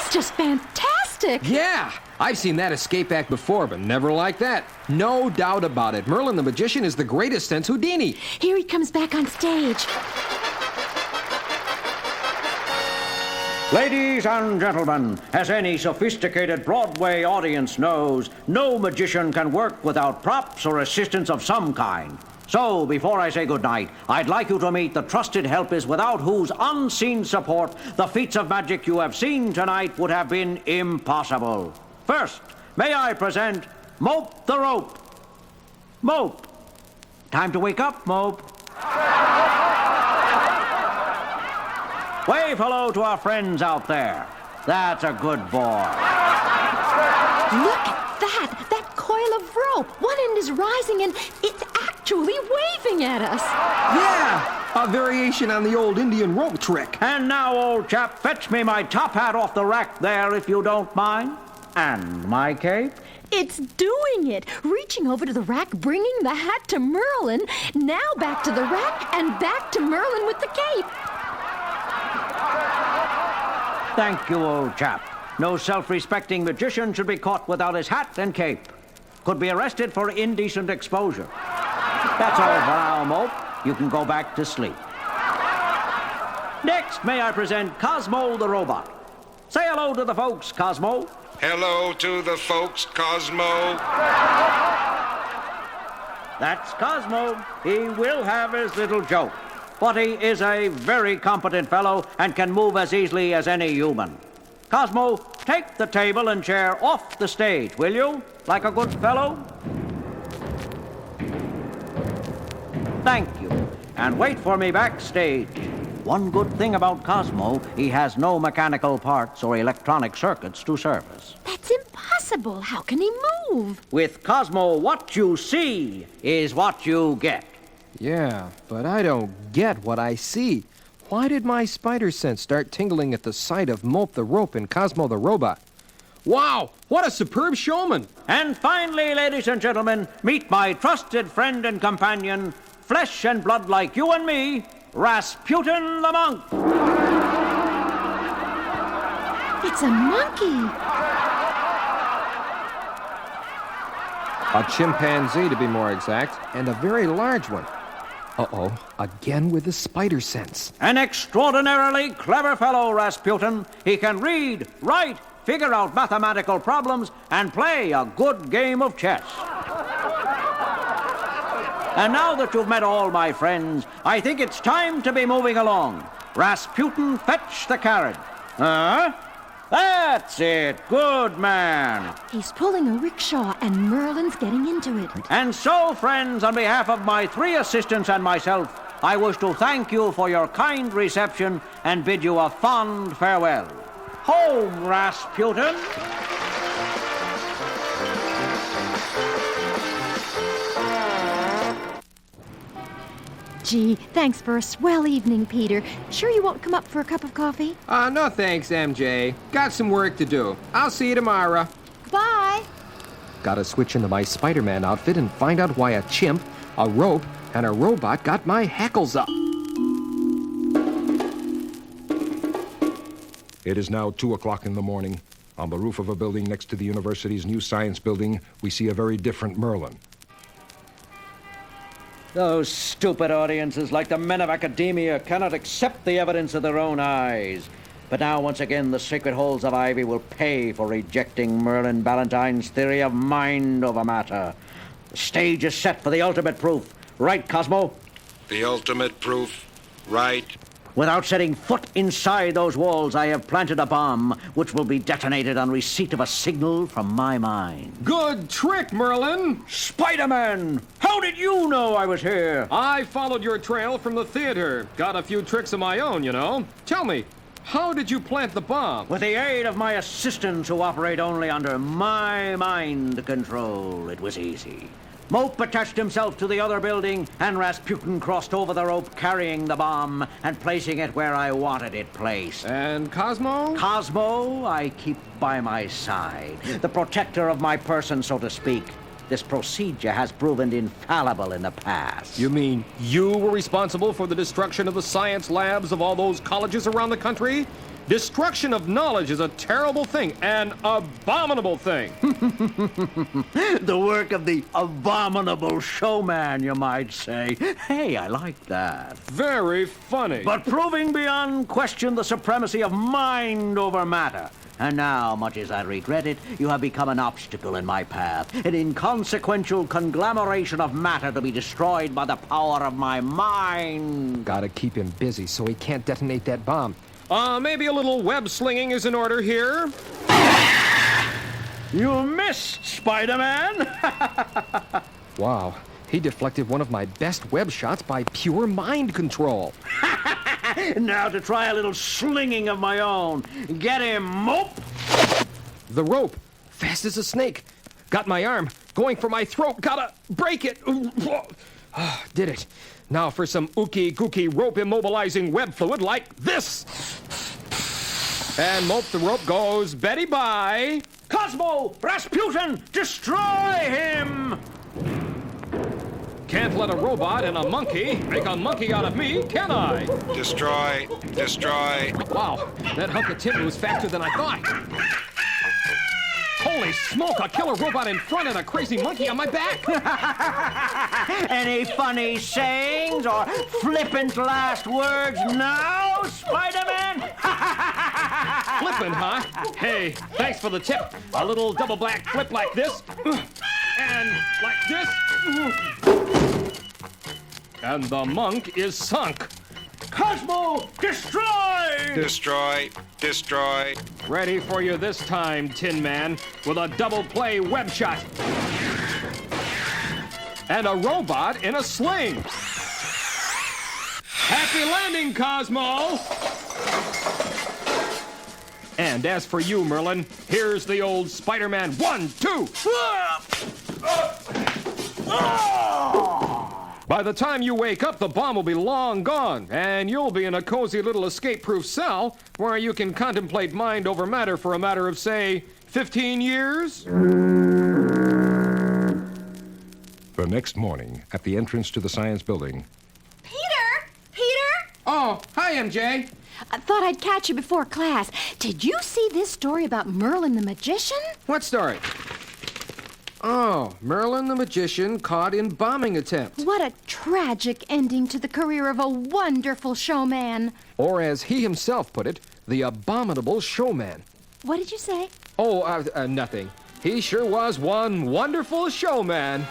That's just fantastic. Yeah, I've seen that escape act before, but never like that. No doubt about it. Merlin the Magician is the greatest since Houdini. Here he comes back on stage. Ladies and gentlemen, as any sophisticated Broadway audience knows, no magician can work without props or assistance of some kind. So, before I say goodnight, I'd like you to meet the trusted helpers without whose unseen support the feats of magic you have seen tonight would have been impossible. First, may I present Mope the Rope. Mope. Time to wake up, Mope. Wave hello to our friends out there. That's a good boy. Look at that! That coil of rope. One end is rising and it's actually waving at us. Yeah, a variation on the old Indian rope trick. And now, old chap, fetch me my top hat off the rack there, if you don't mind. And my cape. It's doing it. Reaching over to the rack, bringing the hat to Merlin. Now back to the rack and back to Merlin with the cape. Thank you, old chap. No self-respecting magician should be caught without his hat and cape. Could be arrested for indecent exposure. That's all for now, Mope. You can go back to sleep. Next, may I present Cosmo the Robot. Say hello to the folks, Cosmo. Hello to the folks, Cosmo. That's Cosmo. He will have his little joke. But he is a very competent fellow and can move as easily as any human. Cosmo, take the table and chair off the stage, will you? Like a good fellow? Thank you. And wait for me backstage. One good thing about Cosmo, he has no mechanical parts or electronic circuits to service. That's impossible. How can he move? With Cosmo, what you see is what you get. Yeah, but I don't get what I see. Why did my spider sense start tingling at the sight of Mope the Rope and Cosmo the Robot? Wow, what a superb showman! And finally, ladies and gentlemen, meet my trusted friend and companion, flesh and blood like you and me, Rasputin the Monk. It's a monkey. A chimpanzee, to be more exact, and a very large one. Uh-oh, again with the spider sense. An extraordinarily clever fellow, Rasputin. He can read, write, figure out mathematical problems, and play a good game of chess. And now that you've met all my friends, I think it's time to be moving along. Rasputin, fetch the carriage. Huh? That's it. Good man. He's pulling a rickshaw and Merlin's getting into it. And so, friends, on behalf of my 3 assistants and myself, I wish to thank you for your kind reception and bid you a fond farewell. Home, Rasputin. Gee, thanks for a swell evening, Peter. Sure you won't come up for a cup of coffee? No thanks, MJ. Got some work to do. I'll see you tomorrow. Bye. Gotta switch into my Spider-Man outfit and find out why a chimp, a rope, and a robot got my hackles up. It is now 2 o'clock in the morning. On the roof of a building next to the university's new science building, we see a very different Merlin. Those stupid audiences, like the men of academia, cannot accept the evidence of their own eyes. But now, once again, the sacred halls of Ivy will pay for rejecting Merlin Ballantyne's theory of mind over matter. The stage is set for the ultimate proof. Right, Cosmo? The ultimate proof, right? Without setting foot inside those walls, I have planted a bomb, which will be detonated on receipt of a signal from my mind. Good trick, Merlin! Spider-Man! How did you know I was here? I followed your trail from the theater. Got a few tricks of my own, you know. Tell me, how did you plant the bomb? With the aid of my assistants who operate only under my mind control, it was easy. Mope attached himself to the other building, and Rasputin crossed over the rope carrying the bomb and placing it where I wanted it placed. And Cosmo? Cosmo, I keep by my side, the protector of my person, so to speak. This procedure has proven infallible in the past. You mean you were responsible for the destruction of the science labs of all those colleges around the country? Destruction of knowledge is a terrible thing, an abominable thing. The work of the abominable showman, you might say. Hey, I like that. Very funny. But proving beyond question the supremacy of mind over matter. And now, much as I regret it, you have become an obstacle in my path, an inconsequential conglomeration of matter to be destroyed by the power of my mind. Gotta keep him busy so he can't detonate that bomb. Maybe a little web slinging is in order here. You missed, Spider-Man! Wow, he deflected one of my best web shots by pure mind control. Now to try a little slinging of my own. Get him, mope! The rope, fast as a snake. Got my arm, going for my throat, gotta break it. Did it. Now for some ookie-gookie rope immobilizing web fluid like this. And mope the rope goes Betty bye. Cosmo! Rasputin! Destroy him! Can't let a robot and a monkey make a monkey out of me, can I? Destroy. Destroy. Wow, that hunk of timber was faster than I thought. Holy smoke, a killer robot in front and a crazy monkey on my back. Any funny sayings or flippant last words now, Spider-Man? Flippin', huh? Hey, thanks for the tip. A little double black flip like this. And like this. And the monk is sunk. Cosmo, destroy! Destroy. Destroy. Ready for you this time, Tin Man, with a double play web shot. And a robot in a sling. Happy landing, Cosmo! And as for you, Merlin, here's the old Spider-Man 1, 2. By the time you wake up, the bomb will be long gone, and you'll be in a cozy little escape-proof cell where you can contemplate mind over matter for a matter of, say, 15 years? The next morning, at the entrance to the science building, Peter! Peter! Oh, hi, MJ. I thought I'd catch you before class. Did you see this story about Merlin the magician? What story? Oh, Merlin the magician caught in bombing attempt. What a tragic ending to the career of a wonderful showman. Or as he himself put it, the abominable showman. What did you say? Oh, nothing. He sure was one wonderful showman.